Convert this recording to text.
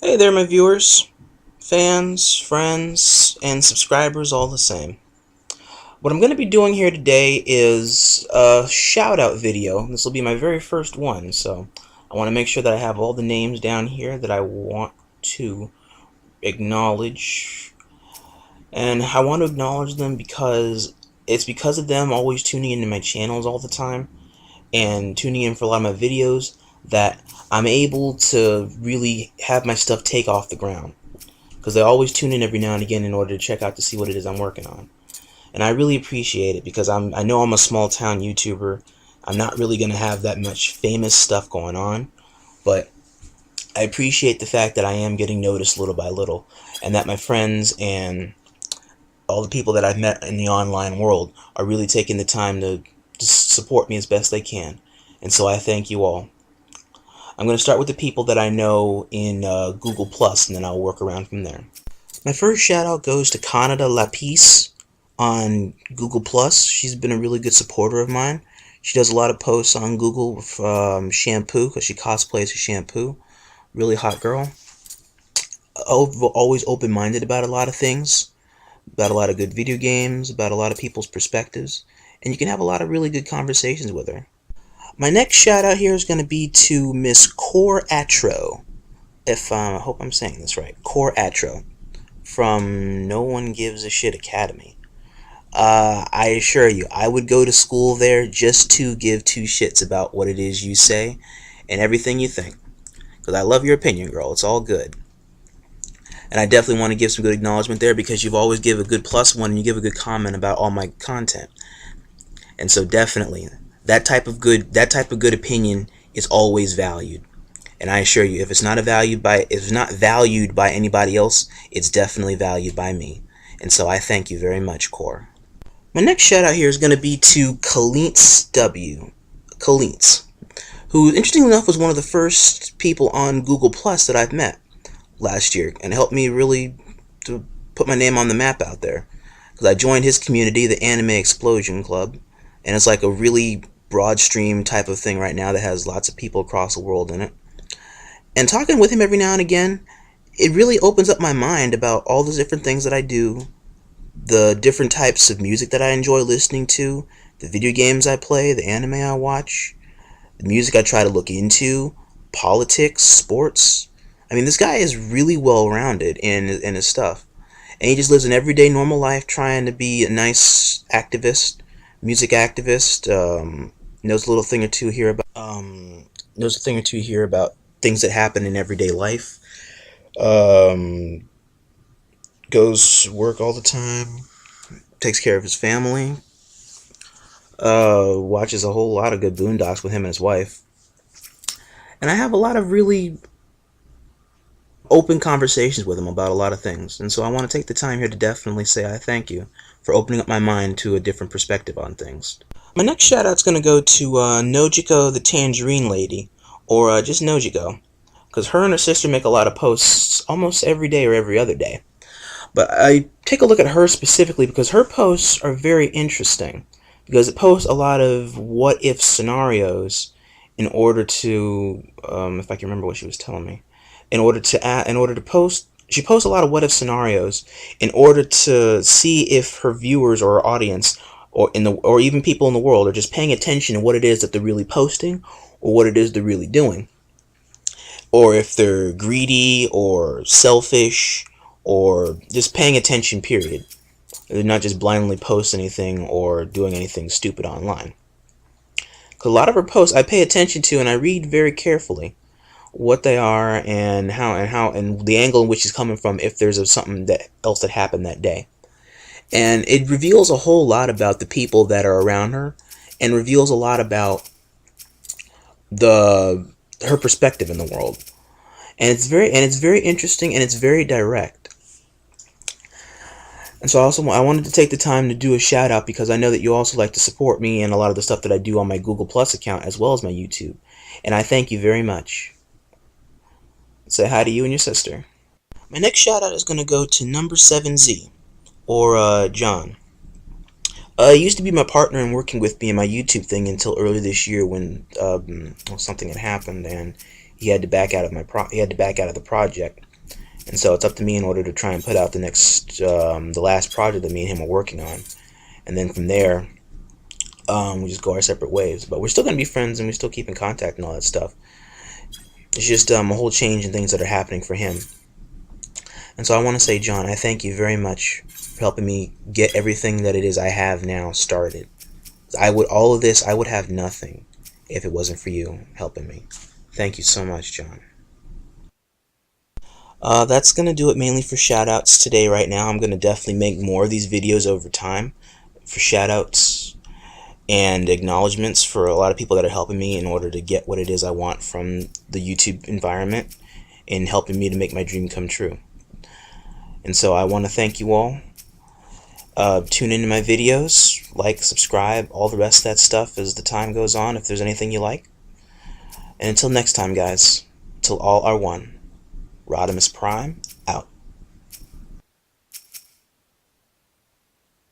Hey there, my viewers, fans, friends, and subscribers all the same. What I'm going to be doing here today is a shout-out video. This will be my very first one, so I want to make sure that I have all the names down here that I want to acknowledge. And I want to acknowledge them because it's because of them always tuning into my channels all the time and tuning in for a lot of my videos that I'm able to really have my stuff take off the ground. Because they always tune in every now and again in order to check out to see what it is I'm working on. And I really appreciate it because I know I'm a small town YouTuber. I'm not really going to have that much famous stuff going on, but I appreciate the fact that I am getting noticed little by little, and that my friends and all the people that I've met in the online world are really taking the time to support me as best they can. And so I thank you all. I'm going to start with the people that I know in Google Plus, and then I'll work around from there. My first shout out goes to Kanade Lapis on Google Plus. She's been a really good supporter of mine. She does a lot of posts on Google with shampoo, because she cosplays as shampoo. Really hot girl. Always open-minded about a lot of things, about a lot of good video games, about a lot of people's perspectives, and you can have a lot of really good conversations with her. My next shout out here is going to be to Miss Cor Atro. I hope I'm saying this right. Cor Atro from No One Gives a Shit Academy. I assure you, I would go to school there just to give two shits about what it is you say and everything you think. Because I love your opinion, girl. It's all good. And I definitely want to give some good acknowledgement there because you've always give a good +1 and you give a good comment about all my content. And so definitely, that type of good opinion is always valued. And I assure you, if it's not valued by anybody else, it's definitely valued by me. And so I thank you very much, Cor. My next shout out here is going to be to Calintzz Calintzz, who, interestingly enough, was one of the first people on Google Plus that I've met last year, and helped me really to put my name on the map out there. Because I joined his community, the Anime Explosion Club, and it's like a really broad stream type of thing right now that has lots of people across the world in it. And talking with him every now and again, it really opens up my mind about all the different things that I do, the different types of music that I enjoy listening to, the video games I play, the anime I watch, the music I try to look into, politics, sports. I mean, this guy is really well-rounded in his stuff. And he just lives an everyday normal life trying to be a nice activist, music activist, knows a little thing or two here about things that happen in everyday life. Goes to work all the time, takes care of his family, watches a whole lot of good boondocks with him and his wife. And I have a lot of really open conversations with him about a lot of things. And so I want to take the time here to definitely say I thank you for opening up my mind to a different perspective on things. My next shout out's going to go to Nojiko the Tangerine Lady, or just Nojiko, because her and her sister make a lot of posts almost every day or every other day. But I take a look at her specifically because her posts are very interesting, because it posts a lot of what-if scenarios in order to, if I can remember what she was telling me, in order to post. She posts a lot of what-if scenarios in order to see if her viewers or her audience, or even people in the world, are just paying attention to what it is that they're really posting, or what it is they're really doing, or if they're greedy or selfish, or just paying attention, period. They're not just blindly post anything or doing anything stupid online. Because a lot of her posts I pay attention to and I read very carefully what they are and how and the angle in which it's coming from, if there's something else that happened that day. And it reveals a whole lot about the people that are around her, and reveals a lot about her perspective in the world. And it's very interesting, and it's very direct. And so I wanted to take the time to do a shout out because I know that you also like to support me and a lot of the stuff that I do on my Google Plus account as well as my YouTube. And I thank you very much. Say hi to you and your sister. My next shout out is going to go to number 7Z, or John. He used to be my partner in working with me in my YouTube thing until earlier this year when something had happened and he had to back out of the project. And so it's up to me in order to try and put out the last project that me and him are working on. And then from there, we just go our separate ways. But we're still going to be friends, and we still keep in contact and all that stuff. It's just a whole change in things that are happening for him. And so I want to say, John, I thank you very much for helping me get everything that it is I have now started. All of this, I would have nothing if it wasn't for you helping me. Thank you so much, John. That's going to do it mainly for shoutouts today. Right now, I'm going to definitely make more of these videos over time for shoutouts and acknowledgments for a lot of people that are helping me in order to get what it is I want from the YouTube environment and helping me to make my dream come true. And so I want to thank you all. Tune into my videos, like, subscribe, all the rest of that stuff as the time goes on, if there's anything you like. And until next time, guys, till all are one, Rodimus Prime, out.